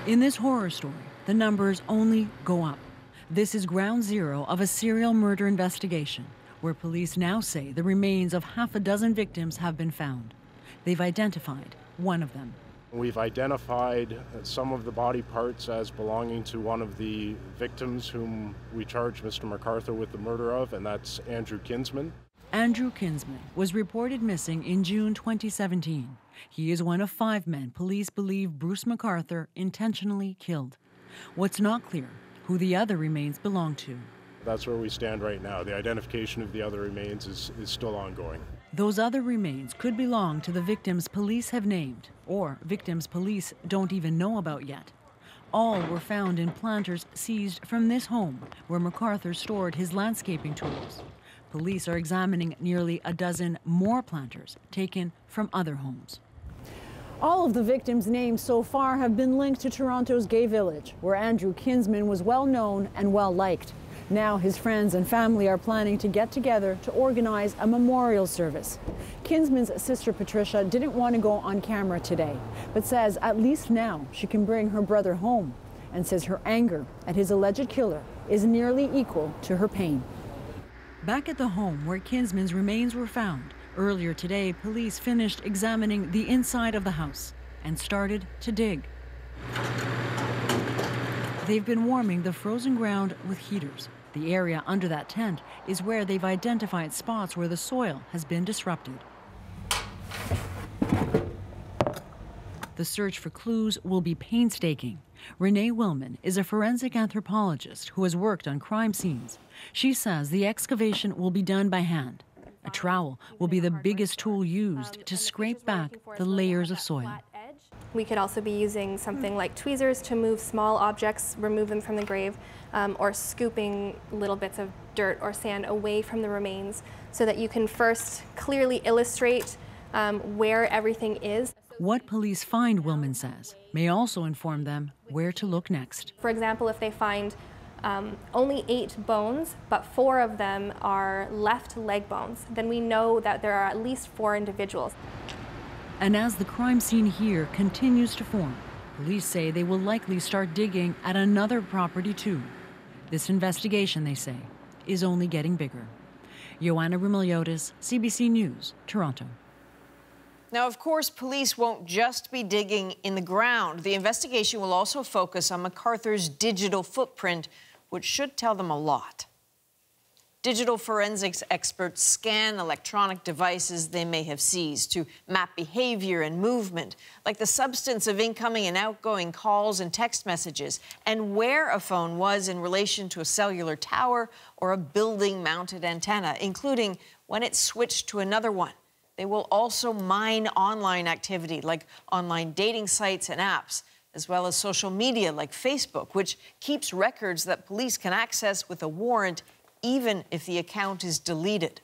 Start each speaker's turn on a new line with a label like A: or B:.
A: In this horror story, the numbers only go up. This is ground zero of a serial murder investigation, where police now say the remains of half a dozen victims have been found. They've identified one of them.
B: We've identified some of the body parts as belonging to one of the victims whom we charge Mr. McArthur with the murder of, and that's Andrew Kinsman.
A: Andrew Kinsman was reported missing in June 2017. He is one of 5 men police believe Bruce McArthur intentionally killed. What's not clear, who the other remains belong to.
B: That's where we stand right now. The identification of the other remains is still ongoing.
A: Those other remains could belong to the victims police have named, or victims police don't even know about yet. All were found in planters seized from this home, where McArthur stored his landscaping tools. Police are examining nearly a dozen more planters taken from other homes.
C: All of the victims named so far have been linked to Toronto's gay village, where Andrew Kinsman was well known and well liked. Now his friends and family are planning to get together to organize a memorial service. Kinsman's sister Patricia didn't want to go on camera today, but says at least now she can bring her brother home, and says her anger at his alleged killer is nearly equal to her pain.
A: Back at the home where Kinsman's remains were found, earlier today police finished examining the inside of the house and started to dig. They've been warming the frozen ground with heaters. The area under that tent is where they've identified spots where the soil has been disrupted. The search for clues will be painstaking. Renee Willman is a forensic anthropologist who has worked on crime scenes. She says the excavation will be done by hand. A trowel will be the biggest tool used to scrape back the layers of soil.
D: We could also be using something like tweezers to move small objects, remove them from the grave, or scooping little bits of dirt or sand away from the remains so that you can first clearly illustrate where everything is.
A: What police find, Willman says, may also inform them where to look next.
D: For example, if they find only 8 bones, but 4 of them are left leg bones, then we know that there are at least 4 individuals.
A: And as the crime scene here continues to form, police say they will likely start digging at another property too. This investigation, they say, is only getting bigger. Joanna Rumiliotis, CBC News, Toronto.
E: Now, of course, police won't just be digging in the ground. The investigation will also focus on McArthur's digital footprint, which should tell them a lot. Digital forensics experts scan electronic devices they may have seized to map behavior and movement, like the substance of incoming and outgoing calls and text messages, and where a phone was in relation to a cellular tower or a building-mounted antenna, including when it switched to another one. They will also mine online activity, like online dating sites and apps, as well as social media like Facebook, which keeps records that police can access with a warrant even if the account is deleted.